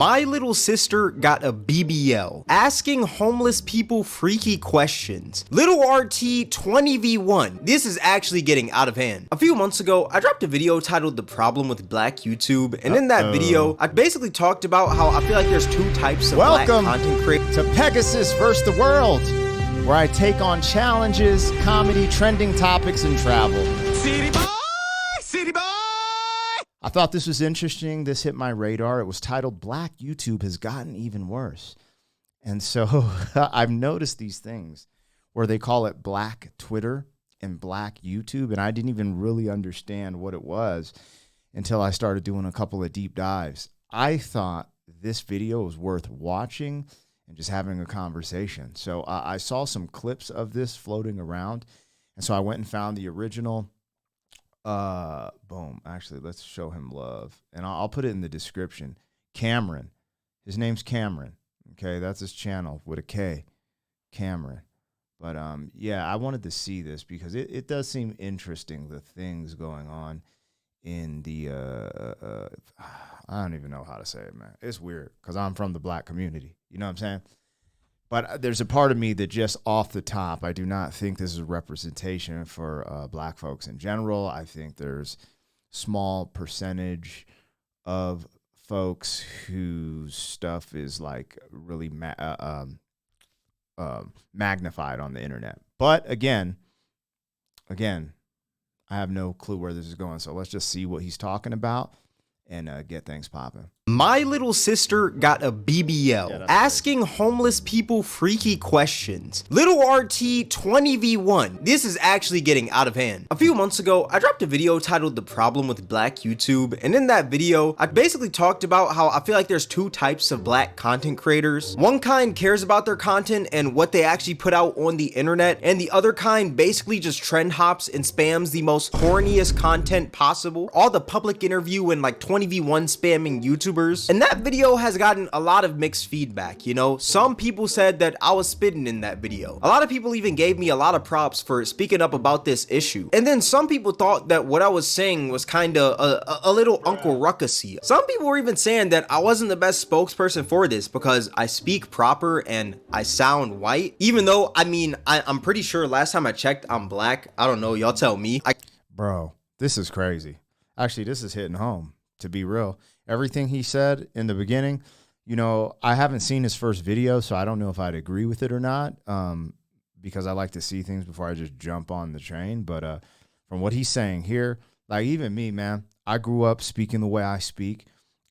My little sister got a BBL, asking homeless people freaky questions. Little RT 20v1. This is actually getting out of hand. A few months ago, I dropped a video titled The Problem with Black YouTube, and in that video, I basically talked about how I feel like there's two types of black content creators. To Pegasus vs. the World, where I take on challenges, comedy, trending topics, and travel. City boy! City boy! I thought this was interesting. This hit my radar. It was titled Black YouTube Has Gotten Even Worse. And so I've noticed these things where they call it Black Twitter and Black YouTube. And I didn't even really understand what it was until I started doing a couple of deep dives. I thought this video was worth watching and just having a conversation. So I saw some clips of this floating around. And so I went and found the original. Boom. Actually, let's show him love. And I'll put it in the description. Cameron. His name's Cameron. Okay, that's his channel with a K. Cameron. But yeah, I wanted to see this because it does seem interesting, the things going on in the I don't even know how to say it, man. It's weird because I'm from the black community. You know what I'm saying? But there's a part of me that just off the top, I do not think this is a representation for black folks in general. I think there's small percentage of folks whose stuff is like really magnified on the internet. But again, I have no clue where this is going. So let's just see what he's talking about and get things popping. My little sister got a BBL, asking homeless people freaky questions. Little RT 20v1. This is actually getting out of hand. A few months ago, I dropped a video titled The Problem with Black YouTube, and in that video, I basically talked about how I feel like there's two types of black content creators. One kind cares about their content and what they actually put out on the internet, and the other kind basically just trend hops and spams the most corniest content possible. All the public interview and like 20v1 spamming YouTubers. And that video has gotten a lot of mixed feedback, you know? Some people said that I was spitting in that video. A lot of people even gave me a lot of props for speaking up about this issue. And then some people thought that what I was saying was kind of a little Uncle Ruckusy. Some people were even saying that I wasn't the best spokesperson for this because I speak proper and I sound white. Even though, I mean, I'm pretty sure last time I checked, I'm black. I don't know, y'all tell me. Bro, this is crazy. Actually, this is hitting home, to be real. Everything he said in the beginning, you know, I haven't seen his first video, so I don't know if I'd agree with it or not, because I like to see things before I just jump on the train. But from what he's saying here, like even me, man, I grew up speaking the way I speak.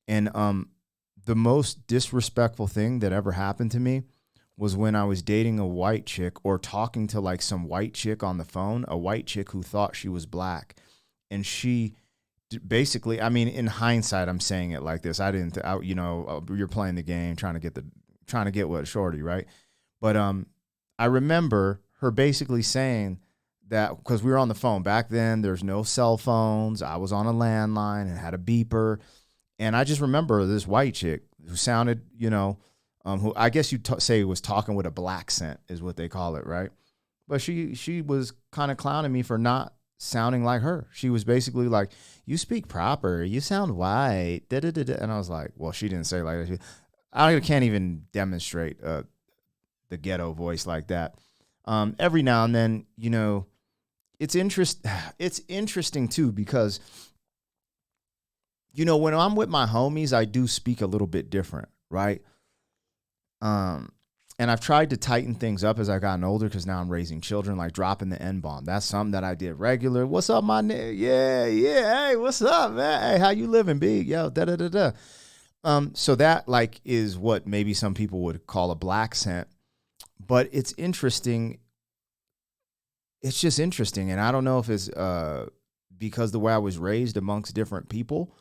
And the most disrespectful thing that ever happened to me was when I was dating a white chick or talking to like some white chick on the phone, a white chick who thought she was black. And she basically, I mean, in hindsight, I'm saying it like this. I didn't, you know, you're playing the game, trying to get what shorty, right? But I remember her basically saying that because we were on the phone back then. There's no cell phones. I was on a landline and had a beeper, and I just remember this white chick who sounded, you know, who I guess you'd say was talking with a black accent is what they call it, right? But she was kind of clowning me for not sounding like her. She was basically like, you speak proper, you sound white, da, da, da, da. And I was like, well, she didn't say like that. I can't even demonstrate the ghetto voice like that. Every now and then, you know, it's interesting too, because, you know, when I'm with my homies, I do speak a little bit different, right? And I've tried to tighten things up as I've gotten older because now I'm raising children, like dropping the N-bomb. That's something that I did regular. What's up, my nigga? Yeah. Hey, what's up, man? Hey, how you living, big? Yo, da-da-da-da. So that, like, is what maybe some people would call a black accent. But it's interesting. It's just interesting. And I don't know if it's because the way I was raised amongst different people,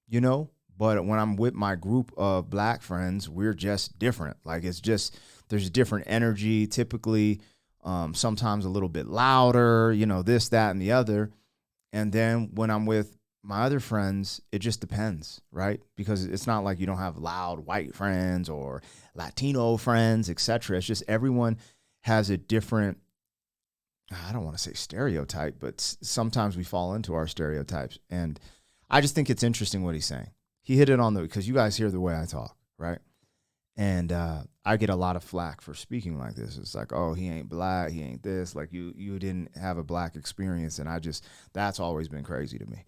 you know. But when I'm with my group of black friends, we're just different. Like, it's just, there's different energy, typically sometimes a little bit louder, you know, this, that, and the other. And then when I'm with my other friends, it just depends, right? Because it's not like you don't have loud white friends or Latino friends, etc. It's just everyone has a different, I don't want to say stereotype, but sometimes we fall into our stereotypes. And I just think it's interesting what he's saying. He hit it on because you guys hear the way I talk, right? And I get a lot of flack for speaking like this. It's like, oh, he ain't black, he ain't this. Like you didn't have a black experience, and that's always been crazy to me.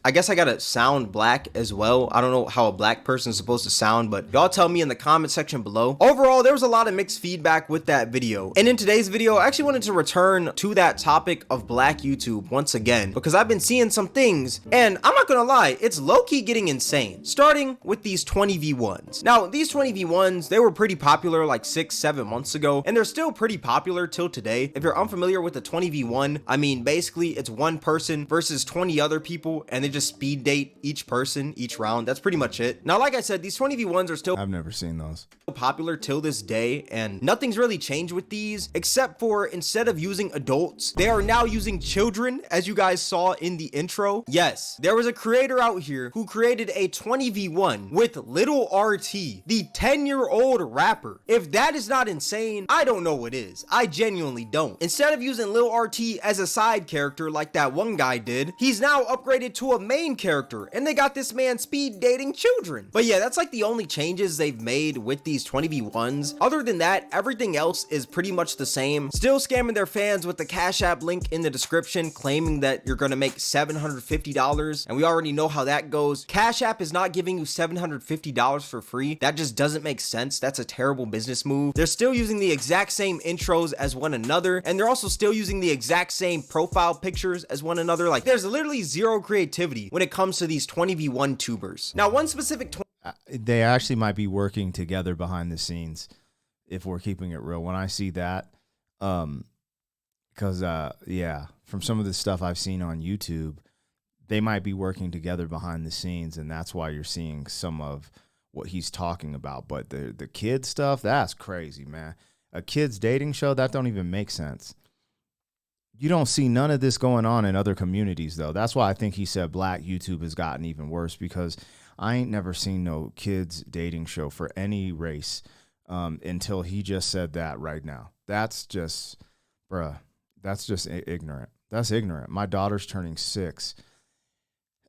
I guess I gotta sound black as well. I don't know how a black person is supposed to sound, but y'all tell me in the comment section below. Overall, there was a lot of mixed feedback with that video. And in today's video, I actually wanted to return to that topic of black YouTube once again, because I've been seeing some things, and I'm not gonna lie, it's low-key getting insane. Starting with these 20v1s. Now, these 20v1s, they were pretty popular like 6-7 months ago, and they're still pretty popular till today. If you're unfamiliar with the 20v1, I mean, basically, it's one person versus 20 other people, and they just speed date each person each round. That's pretty much it. Now, like I said, these 20v1s are still I've never seen those. Popular till this day, and nothing's really changed with these except for instead of using adults, they are now using children, as you guys saw in the intro. Yes, there was a creator out here who created a 20v1 with Lil RT, the 10-year-old rapper. If that is not insane, I don't know what is. I genuinely don't. Instead of using Lil RT as a side character like that one guy did, he's now upgraded to a main character, and they got this man speed dating children. But yeah, that's like the only changes they've made with these 20v1s. Other than that, everything else is pretty much the same. Still scamming their fans with the Cash App link in the description, claiming that you're gonna make $750, and we already know how that goes. Cash App is not giving you $750 for free. That just doesn't make sense. That's a terrible business move. They're still using the exact same intros as one another, and they're also still using the exact same profile pictures as one another. Like, there's literally zero creativity when it comes to these 20v1 tubers. Now, one specific they actually might be working together behind the scenes, if we're keeping it real. When I see that, because yeah, from some of the stuff I've seen on YouTube, they might be working together behind the scenes, and that's why you're seeing some of what he's talking about. But the kid stuff, that's crazy, man. A kid's dating show, that don't even make sense. You don't see none of this going on in other communities, though. That's why I think he said black YouTube has gotten even worse, because I ain't never seen no kids dating show for any race until he just said that right now. That's just, bruh, that's just ignorant. That's ignorant. My daughter's turning 6,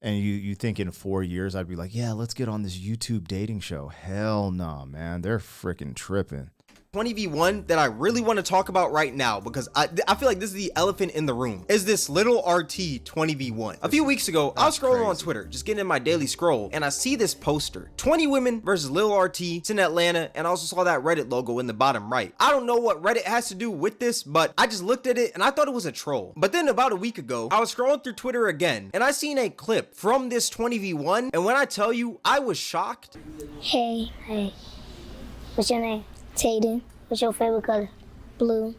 and you think in 4 years I'd be like, yeah, let's get on this YouTube dating show. Hell no, man. They're freaking tripping. 20v1 that I really want to talk about right now, because I feel like this is the elephant in the room, is this Lil RT 20v1. A few weeks ago, I was scrolling on Twitter, just getting in my daily scroll, and I see this poster, 20 women versus Lil RT. It's in Atlanta, and I also saw that Reddit logo in the bottom right. I don't know what Reddit has to do with this, but I just looked at it and I thought it was a troll. But then about a week ago, I was scrolling through Twitter again, and I seen a clip from this 20v1, and when I tell you, I was shocked. Hey, what's your name? Tayden. What's your favorite color? Blue.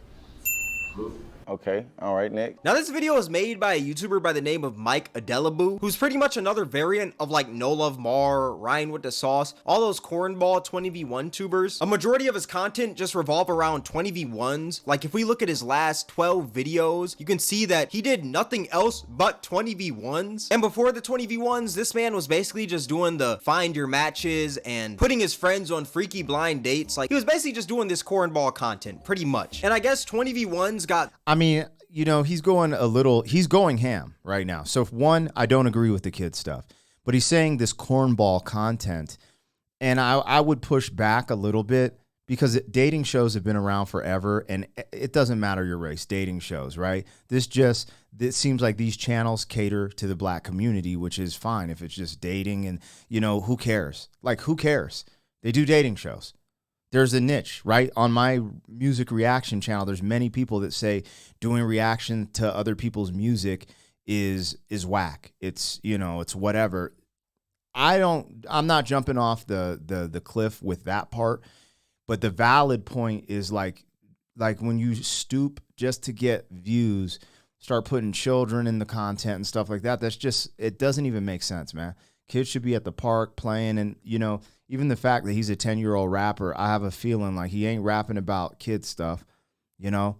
Okay, all right, Nick. Now, this video is made by a YouTuber by the name of Mike Adelaboo, who's pretty much another variant of like No Love Mar, Ryan with the Sauce, all those cornball 20v1 tubers. A majority of his content just revolve around 20v1s. Like, if we look at his last 12 videos, you can see that he did nothing else but 20v1s. And before the 20v1s, this man was basically just doing the find your matches and putting his friends on freaky blind dates. Like, he was basically just doing this cornball content, pretty much. And I guess 20v1s got... I mean, you know, he's going ham right now. So one, I don't agree with the kid stuff, but he's saying this cornball content, and I would push back a little bit, because dating shows have been around forever, and it doesn't matter your race, dating shows, right? This seems like these channels cater to the black community, which is fine if it's just dating, and, you know, who cares? Like, who cares? They do dating shows. There's a niche, right? On my music reaction channel, there's many people that say doing reaction to other people's music is whack. It's, you know, it's whatever. I'm not jumping off the cliff with that part, but the valid point is like when you stoop just to get views, start putting children in the content and stuff like that, that's just, it doesn't even make sense, man. Kids should be at the park playing, and, you know, even the fact that he's a 10-year-old rapper, I have a feeling like he ain't rapping about kid stuff, you know?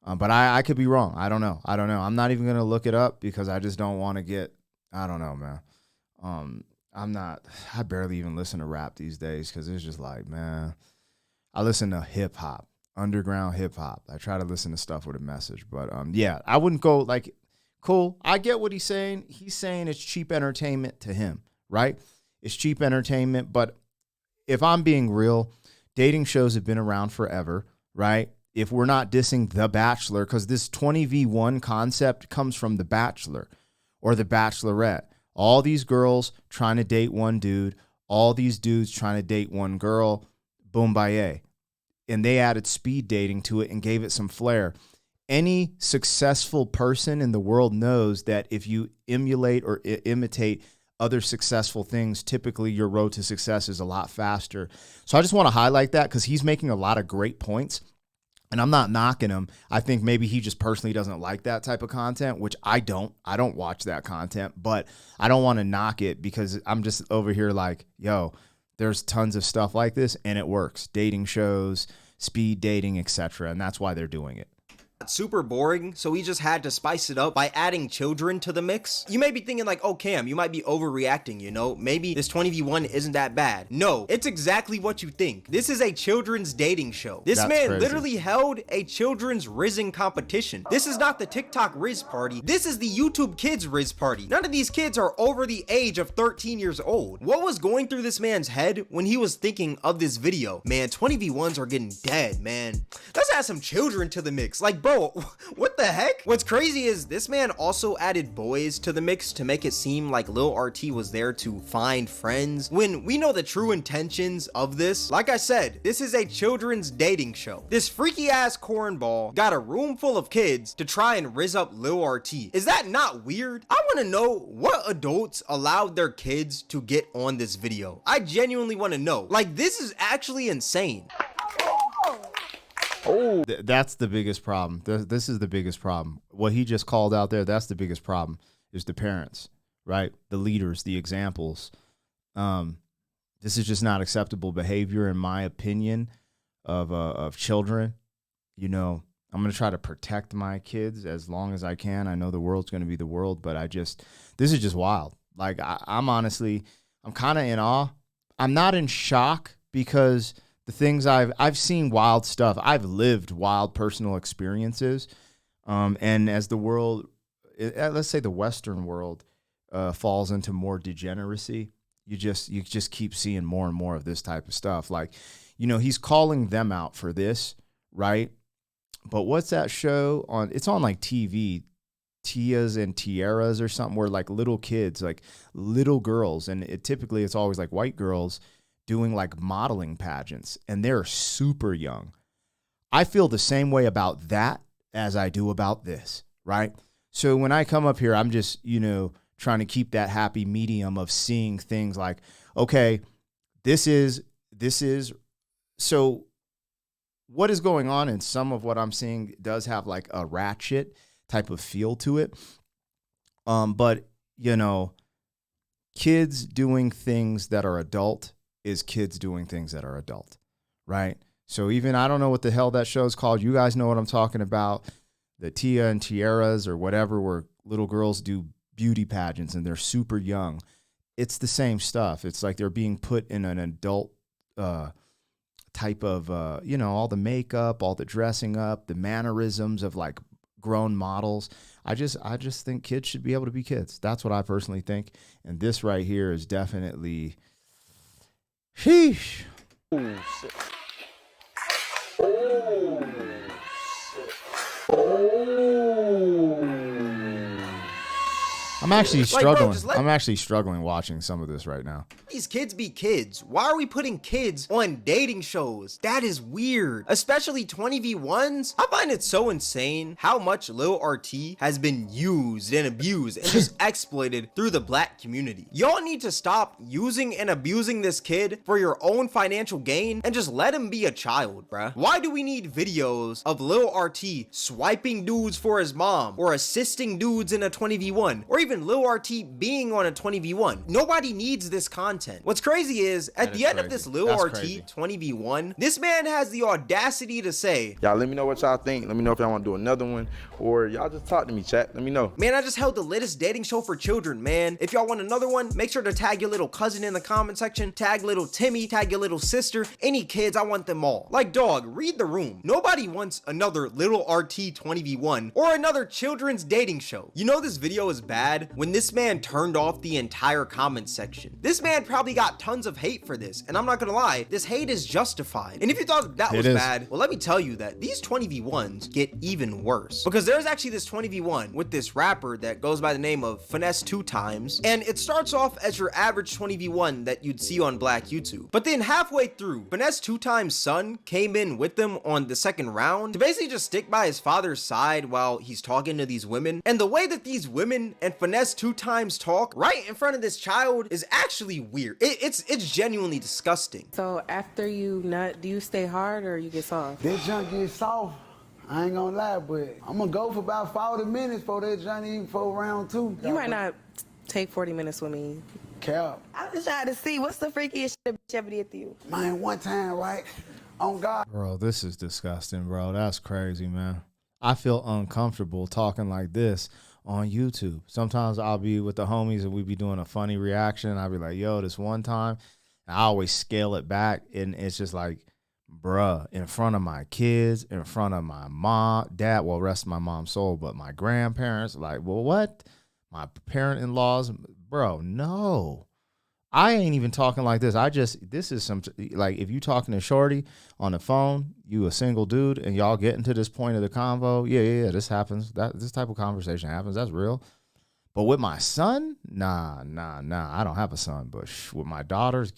But I could be wrong. I don't know. I'm not even going to look it up, because I just don't want to get, I don't know, man. I barely even listen to rap these days, because it's just like, man, I listen to hip hop, underground hip hop. I try to listen to stuff with a message, but yeah, I wouldn't go like, cool. I get what he's saying. He's saying it's cheap entertainment to him, right? It's cheap entertainment, but if I'm being real, dating shows have been around forever, right? If we're not dissing The Bachelor, because this 20v1 concept comes from The Bachelor or The Bachelorette. All these girls trying to date one dude, all these dudes trying to date one girl, boom, baye. And they added speed dating to it and gave it some flair. Any successful person in the world knows that if you emulate or imitate other successful things, typically your road to success is a lot faster. So I just want to highlight that because he's making a lot of great points. And I'm not knocking him. I think maybe he just personally doesn't like that type of content, which I don't. I don't watch that content, but I don't want to knock it because I'm just over here like, yo, there's tons of stuff like this and it works. Dating shows, speed dating, etc. And that's why they're doing it. Super boring, so he just had to spice it up by adding children to the mix. You may be thinking like, oh Cam, you might be overreacting, you know, maybe this 20v1 isn't that bad. No, it's exactly what you think. This is a children's dating show. This That's man crazy. literally held a children's rizzing competition. This is not the TikTok Riz party, this is the YouTube Kids Riz party. None of these kids are over the age of 13 years old. What was going through this man's head when he was thinking of this video? Man, 20v1s are getting dead, man. Let's add some children to the mix. Like, bro, what the heck? What's crazy is this man also added boys to the mix to make it seem like Lil RT was there to find friends, when we know the true intentions of this. Like I said, this is a children's dating show. This freaky ass cornball got a room full of kids to try and rizz up Lil RT. Is that not weird? I want to know what adults allowed their kids to get on this video. I genuinely want to know. Like, this is actually insane. That's the biggest problem. This is the biggest problem. What he just called out there, that's the biggest problem, is the parents, right? The leaders, the examples. This is just not acceptable behavior, in my opinion, of children. You know, I'm going to try to protect my kids as long as I can. I know the world's going to be the world, but this is just wild. Like, I'm honestly, I'm kind of in awe. I'm not in shock because the things I've seen wild stuff. I've lived wild personal experiences. And as the world, let's say the Western world, falls into more degeneracy, you just keep seeing more and more of this type of stuff. Like, you know, he's calling them out for this, right? But what's that show on? It's on like TV, Tias and Tiaras or something, where like little kids, like little girls, and typically it's always like white girls doing like modeling pageants, and they're super young. I feel the same way about that as I do about this, right? So when I come up here, I'm just, you know, trying to keep that happy medium of seeing things like, okay, this is, so what is going on, and some of what I'm seeing does have like a ratchet type of feel to it. But, you know, kids doing things that are adult is kids doing things that are adult, right? So even, I don't know what the hell that show is called. You guys know what I'm talking about. The Tia and Tiaras or whatever, where little girls do beauty pageants and they're super young. It's the same stuff. It's like they're being put in an adult type of, you know, all the makeup, all the dressing up, the mannerisms of like grown models. I just think kids should be able to be kids. That's what I personally think. And this right here is definitely... Sheesh. Oh, shit. I'm actually struggling. Bro, I'm actually struggling watching some of this right now. These kids be kids. Why are we putting kids on dating shows? That is weird. Especially 20v1s. I find it so insane how much Lil RT has been used and abused and just exploited through the black community. Y'all need to stop using and abusing this kid for your own financial gain and just let him be a child, bruh. Why do we need videos of Lil RT swiping dudes for his mom, or assisting dudes in a 20v1, or even Lil RT being on a 20v1? Nobody needs this content. What's crazy is, at the end of this Lil RT 20v1, this man has the audacity to say, Y'all let me know what y'all think. Let me know if y'all want to do another one, or y'all just talk to me, chat. Let me know. man, I just held the latest dating show for children, man. If y'all want another one, make sure to tag your little cousin in the comment section, tag little Timmy, tag your little sister, any kids, I want them all. Like, dog, read the room. Nobody wants another Lil RT 20v1 or another children's dating show. You know this video is bad when this man turned off the entire comment section. This man probably got tons of hate for this, and I'm not gonna lie, this hate is justified. And if you thought that was bad, well, let me tell you that these 20v1s get even worse, because there's actually this 20v1 with this rapper that goes by the name of Finesse 2 Times, and it starts off as your average 20v1 that you'd see on Black YouTube. But then halfway through, Finesse 2 Times' son came in with them on the second round to basically just stick by his father's side while he's talking to these women. And the way that these women and Finesse 2 Times talk right in front of this child is actually weird. It's genuinely disgusting. So after you nut, do you stay hard or you get soft? That junk gets soft. I ain't gonna lie, but I'm gonna go for about 40 minutes for that junk even for round 2. You might not take 40 minutes with me. Cap. I'm just trying to see what's the freakiest shit a bitch ever did to you. Man, one time, right? On God. Bro, this is disgusting, bro. That's crazy, man. I feel uncomfortable talking like this on YouTube. Sometimes I'll be with the homies and we be doing a funny reaction. I'll be like, yo, this one time. And I always scale it back. And it's just like, bruh, in front of my kids, in front of my mom, dad, well, rest of my mom's soul, but my grandparents, like, well, what? My parent-in-laws, bro, no. I ain't even talking like this. This is some, like, if you talking to Shorty on the phone, you a single dude, and y'all getting to this point of the convo, yeah, this happens. This type of conversation happens. That's real. But with my son, nah. I don't have a son, but with my daughters,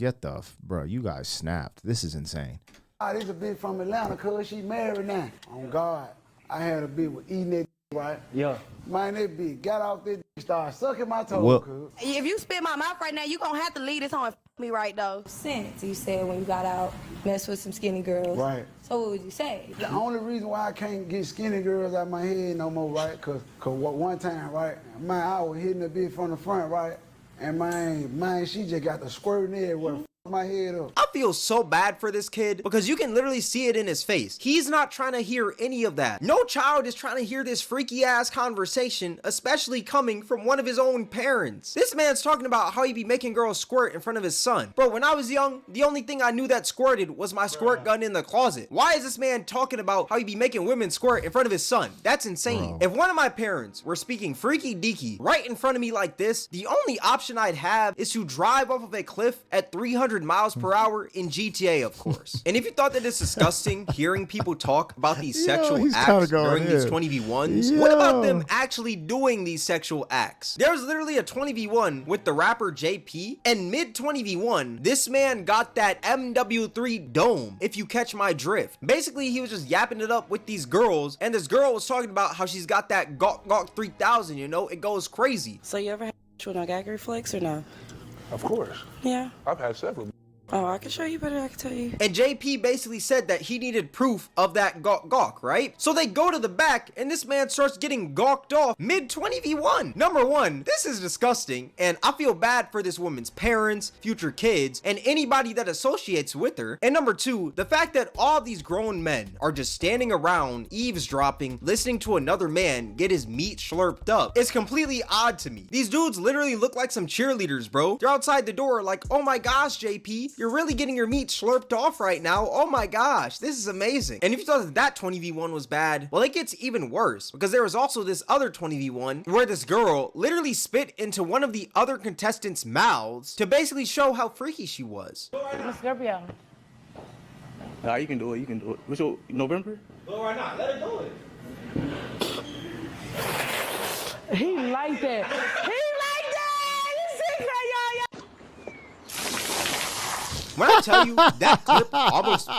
bro, you guys snapped. This is insane. This a bitch from Atlanta, cuz she married now. On God. I had a bitch with eating that right? Yeah. Man, that bitch got off that started sucking my toes, cuz. If you spit my mouth right now, you gonna have to leave this on me right though. Since you said when you got out, mess with some skinny girls. Right. So what would you say? The only reason why I can't get skinny girls out my head no more, right? Cause one time, right, man, I was hitting a bitch from the front, right? And man, she just got the squirting everywhere. My head up. I feel so bad for this kid because you can literally see it in his face. He's not trying to hear any of that. No child is trying to hear this freaky ass conversation, especially coming from one of his own parents. This man's talking about how he be making girls squirt in front of his son. Bro, when I was young, the only thing I knew that squirted was my squirt gun in the closet. Why is this man talking about how he be making women squirt in front of his son? That's insane. If one of my parents were speaking freaky deaky right in front of me like this, the only option I'd have is to drive off of a cliff at 300 miles per hour in GTA, of course. And if you thought that it's disgusting hearing people talk about these sexual acts during these 20v1s, what about them actually doing these sexual acts? There's literally a 20v1 with the rapper JP, and mid 20v1, this man got that MW3 dome, if you catch my drift. Basically, he was just yapping it up with these girls, and this girl was talking about how she's got that Gawk 3000, you know? It goes crazy. So you ever had with a gag reflex or no? Of course. Yeah. I've had several. Oh, I can show you, but I can tell you. And JP basically said that he needed proof of that gawk, right? So they go to the back, and this man starts getting gawked off mid 20v1. Number one, this is disgusting, and I feel bad for this woman's parents, future kids, and anybody that associates with her. And number two, the fact that all these grown men are just standing around, eavesdropping, listening to another man get his meat slurped up is completely odd to me. These dudes literally look like some cheerleaders, bro. They're outside the door like, oh my gosh, JP, you're really getting your meat slurped off right now. Oh my gosh, this is amazing. And if you thought that 20v1 was bad, well, it gets even worse because there was also this other 20v1 where this girl literally spit into one of the other contestants' mouths to basically show how freaky she was. Miss Gabrielle. Nah, you can do it. What's your November? Well, why not? Let her do it. He like that. He like that. This secret, y'all. When I tell you that clip almost...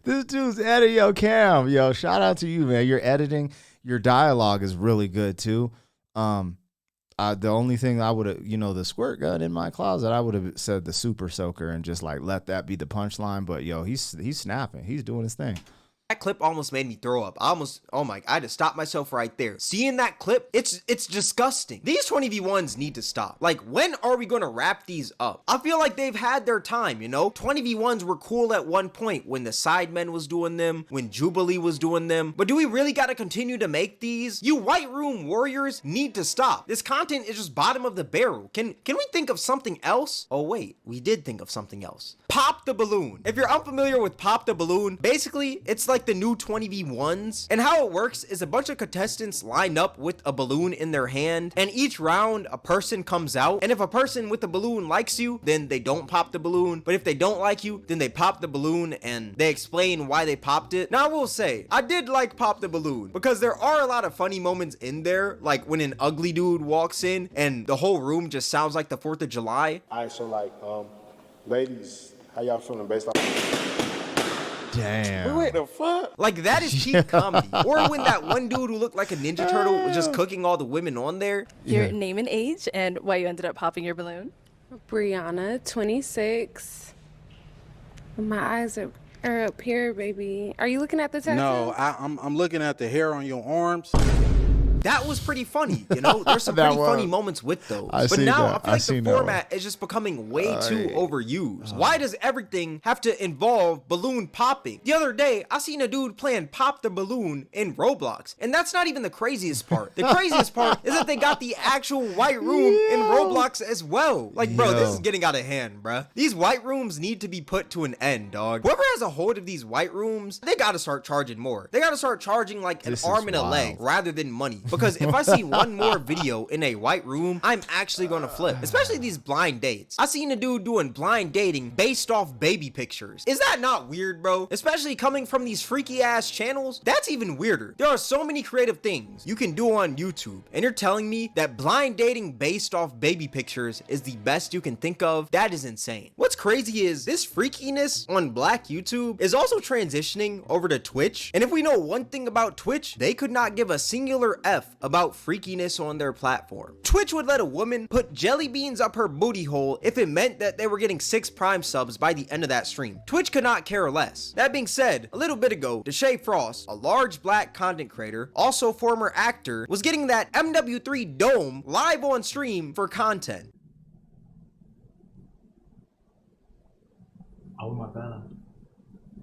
This dude's editing your cam. Yo, shout out to you, man. Your editing, your dialogue is really good, too. The only thing I would have, the squirt gun in my closet, I would have said the super soaker and just, like, let that be the punchline. But, yo, he's snapping. He's doing his thing. That clip almost made me throw up. I had to stop myself right there. Seeing that clip, it's disgusting. These 20v1s need to stop. Like, when are we gonna wrap these up? I feel like they've had their time, 20v1s were cool at one point when the Sidemen was doing them, when Jubilee was doing them, but do we really gotta continue to make these? You White Room warriors need to stop. This content is just bottom of the barrel. Can we think of something else? Oh wait, we did think of something else. Pop the balloon. If you're unfamiliar with Pop the Balloon, basically, it's like like the new 20v1s. And how it works is a bunch of contestants line up with a balloon in their hand, and each round a person comes out, and if a person with the balloon likes you, then they don't pop the balloon, but if they don't like you, then they pop the balloon and they explain why they popped it. Now I will say, I did like Pop the Balloon because there are a lot of funny moments in there, like when an ugly dude walks in and the whole room just sounds like the 4th of July. All right, so like, ladies, how y'all feeling based off? Damn. Wait, the fuck? Like, that is cheap comedy. Or when that one dude who looked like a Ninja Turtle was just cooking all the women on there. Your name and age and why you ended up popping your balloon. Brianna, 26. My eyes are up here, baby. Are you looking at the tattoo? No, I'm looking at the hair on your arms. That was pretty funny, you know? There's some pretty funny moments with those. But now I feel like the format is just becoming way too overused. Why does everything have to involve balloon popping? The other day, I seen a dude playing Pop the Balloon in Roblox, and that's not even the craziest part. The craziest part is that they got the actual white room in Roblox as well. Like, bro, this is getting out of hand, bruh. These white rooms need to be put to an end, dog. Whoever has a hold of these white rooms, they gotta start charging more. They gotta start charging like an arm and a leg rather than money. Because if I see one more video in a white room, I'm actually gonna flip. Especially these blind dates. I seen a dude doing blind dating based off baby pictures. Is that not weird, bro? Especially coming from these freaky ass channels. That's even weirder. There are so many creative things you can do on YouTube, and you're telling me that blind dating based off baby pictures is the best you can think of? That is insane. What's crazy is this freakiness on Black YouTube is also transitioning over to Twitch. And if we know one thing about Twitch, they could not give a singular F about freakiness on their platform. Twitch would let a woman put jelly beans up her booty hole if it meant that they were getting 6 Prime subs by the end of that stream. Twitch could not care less. That being said, a little bit ago, Deshae Frost, a large black content creator, also former actor, was getting that MW3 dome live on stream for content. Oh my god.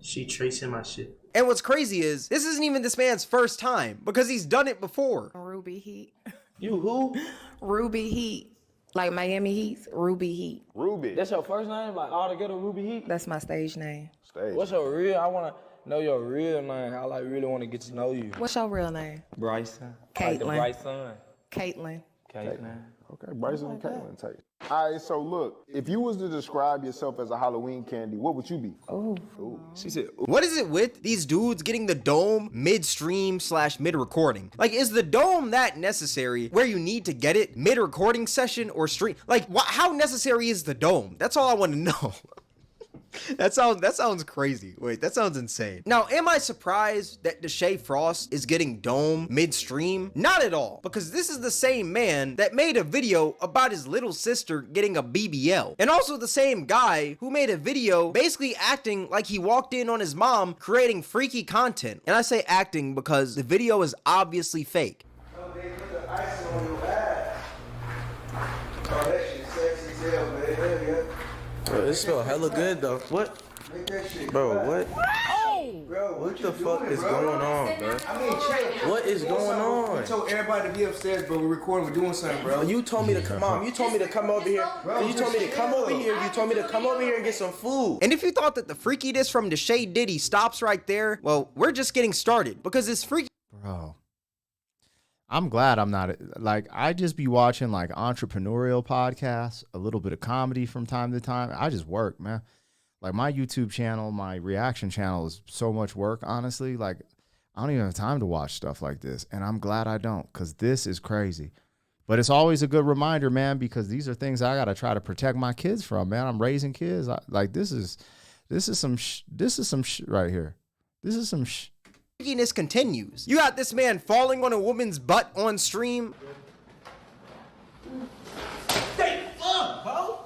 She tracing my shit. And what's crazy is, this isn't even this man's first time, because he's done it before. Ruby Heat. You who? Ruby Heat. Like Miami Heat, Ruby Heat. Ruby. That's your first name? Like all together Ruby Heat? That's my stage name. What's your real? I want to know your real name. I like really want to get to know you. What's your real name? Bryson. Caitlin. Like the bright sun. Caitlin. Caitlin. Okay, Bryson and Caitlin take. All right, so look, if you was to describe yourself as a Halloween candy, what would you be? Oh. She said, what is it with these dudes getting the dome mid-stream / mid-recording? Like, is the dome that necessary where you need to get it mid-recording session or stream? Like, how necessary is the dome? That's all I want to know. That sounds crazy. Wait, that sounds insane. Now, am I surprised that Deshae Frost is getting dome midstream? Not at all, because this is the same man that made a video about his little sister getting a BBL. And also the same guy who made a video basically acting like he walked in on his mom creating freaky content. And I say acting because the video is obviously fake. Oh, they put the ice on your ass. Oh, that shit sexy as hell, man. Bro, it smell hella good though. What? Make that shit Bro, what? Bro, What the fuck is going on, bro? I mean, check. What is going on? I told everybody to be upstairs, bro. We're recording. We're doing something, bro. You told me to come on. You told me to come over here. You told me to come over here. You told me to come over here and get some food. And if you thought that the freakiness from Deshae Diddy stops right there, well, we're just getting started because it's freaky. Bro, I'm glad I'm not, like, I just be watching like entrepreneurial podcasts, a little bit of comedy from time to time. I just work, man. Like my YouTube channel, my reaction channel is so much work, honestly. Like I don't even have time to watch stuff like this. And I'm glad I don't, because this is crazy. But it's always a good reminder, man, because these are things I got to try to protect my kids from, man. I'm raising kids. Like this is some right here. This is some Freakiness continues. You got this man falling on a woman's butt on stream. Stay up, bro.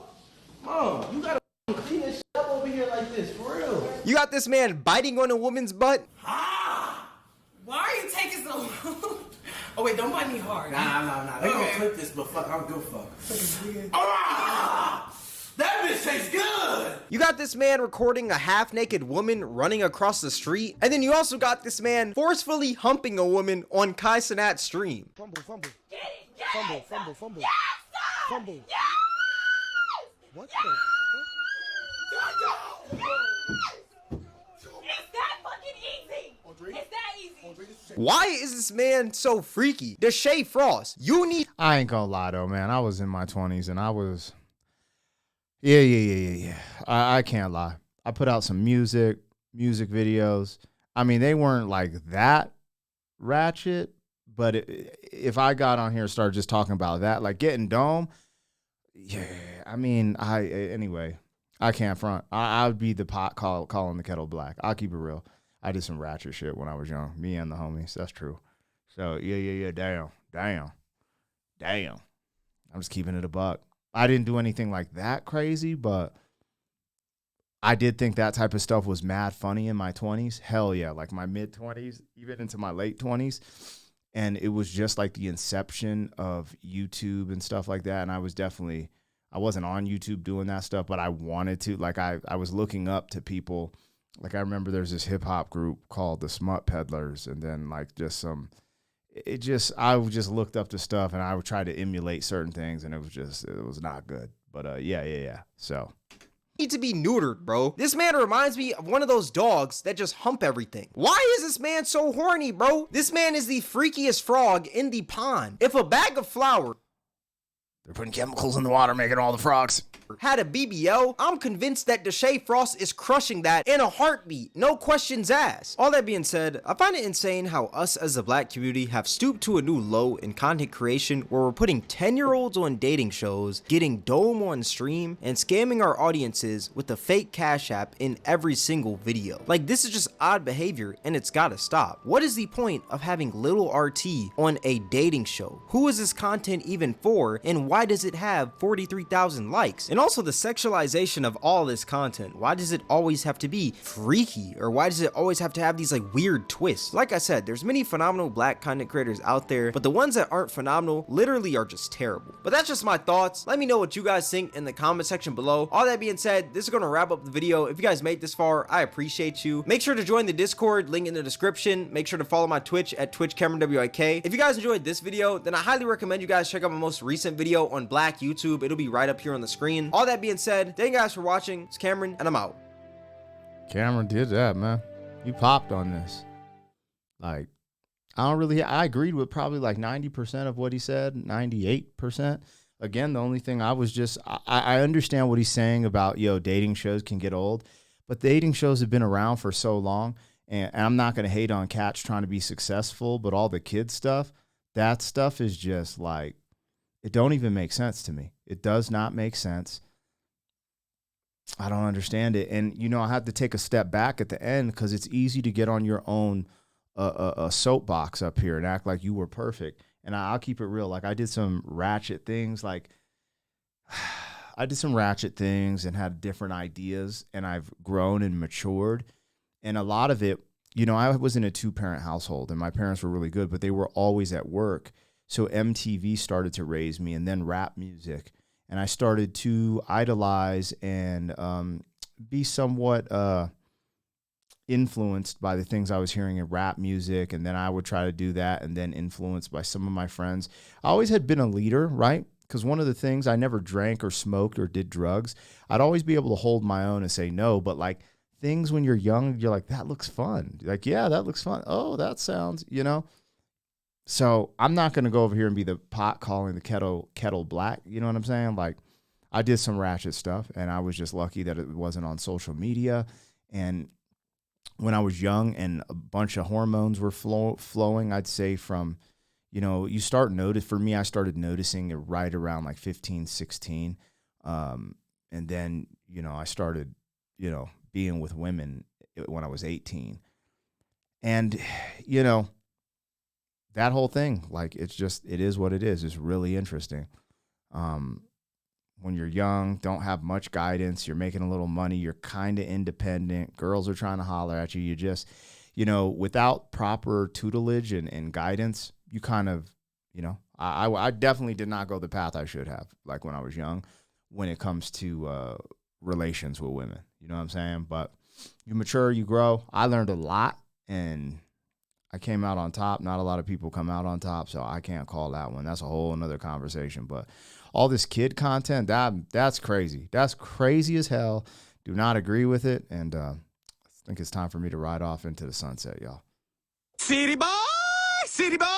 Mom, you gotta clean this shit up over here like this, for real. You got this man biting on a woman's butt. Why are you taking so long? Oh wait, don't bite me hard. Nah. They gonna clip this, but fuck, I'm good fuck. That bitch tastes good. You got this man recording a half-naked woman running across the street, and then you also got this man forcefully humping a woman on Kai Cenat's stream. Fumble. Get it. Fumble. Yes, sir. Fumble. Yes. What yes. the fuck? It's that fucking easy. Why is this man so freaky? Deshae Frost, you need— I ain't gonna lie though, man. I was in my 20s and I was, yeah. I can't lie. I put out some music videos. I mean, they weren't like that ratchet, but if I got on here and started just talking about that, like getting dome, yeah. I mean, anyway, I can't front. I would be the pot calling the kettle black. I'll keep it real. I did some ratchet shit when I was young. Me and the homies. That's true. So yeah. Damn. I'm just keeping it a buck. I didn't do anything like that crazy, but I did think that type of stuff was mad funny in my 20s. Hell yeah, like my mid 20s, even into my late 20s. And it was just like the inception of YouTube and stuff like that. And I wasn't on YouTube doing that stuff, but I wanted to. Like I was looking up to people. Like I remember there's this hip hop group called the Smut Peddlers, and then like I just looked up to stuff and I would try to emulate certain things, and it was not good. But yeah. So need to be neutered, bro. This man reminds me of one of those dogs that just hump everything. Why is this man so horny, bro? This man is the freakiest frog in the pond. If a bag of flour— they're putting chemicals in the water, making all the frogs— had a BBL, I'm convinced that Deshae Frost is crushing that in a heartbeat, no questions asked. All that being said, I find it insane how us as a black community have stooped to a new low in content creation where we're putting 10-year-olds on dating shows, getting dome on stream, and scamming our audiences with a fake cash app in every single video. Like, this is just odd behavior and it's gotta stop. What is the point of having little RT on a dating show? Who is this content even for, and why does it have 43,000 likes? And also the sexualization of all this content. Why does it always have to be freaky? Or why does it always have to have these like weird twists? Like I said, there's many phenomenal black content creators out there, but the ones that aren't phenomenal literally are just terrible. But that's just my thoughts. Let me know what you guys think in the comment section below. All that being said, this is going to wrap up the video. If you guys made this far, I appreciate you. Make sure to join the Discord, link in the description. Make sure to follow my Twitch at TwitchCameronWIK. If you guys enjoyed this video, then I highly recommend you guys check out my most recent video on black YouTube. It'll be right up here on the screen. All that being said, thank you guys for watching. It's Cameron, and I'm out. Cameron did that, man. You popped on this. Like, I agreed with probably like 90% of what he said, 98%. Again, the only thing I understand what he's saying about, dating shows can get old, but dating shows have been around for so long, and I'm not going to hate on cats trying to be successful, but all the kid stuff, that stuff is just like, it don't even make sense to me. It does not make sense. I don't understand it. And, I have to take a step back at the end because it's easy to get on your own a soapbox up here and act like you were perfect. And I'll keep it real. Like I did some ratchet things. Like I did some ratchet things and had different ideas, and I've grown and matured. And a lot of it, I was in a 2-parent household and my parents were really good, but they were always at work. So MTV started to raise me, and then rap music. And I started to idolize and be somewhat influenced by the things I was hearing in rap music. And then I would try to do that, and then influenced by some of my friends. I always had been a leader, right? Because one of the things, I never drank or smoked or did drugs. I'd always be able to hold my own and say no. But like things when you're young, you're like, that looks fun. Like, yeah, that looks fun. Oh, that sounds, So I'm not going to go over here and be the pot calling the kettle black. You know what I'm saying? Like, I did some ratchet stuff, and I was just lucky that it wasn't on social media. And when I was young and a bunch of hormones were flowing, I'd say from, you start for me, I started noticing it right around like 15, 16. And then, I started, being with women when I was 18. And, that whole thing, like, it is what it is. It's really interesting. When you're young, don't have much guidance, you're making a little money, you're kind of independent, girls are trying to holler at you, you just, without proper tutelage and guidance, you kind of, I definitely did not go the path I should have, like when I was young, when it comes to relations with women, you know what I'm saying? But you mature, you grow. I learned a lot, and I came out on top. Not a lot of people come out on top, so I can't call that one. That's a whole another conversation. But all this kid content, that's crazy. That's crazy as hell. Do not agree with it. And I think it's time for me to ride off into the sunset, y'all. City boy! city boy,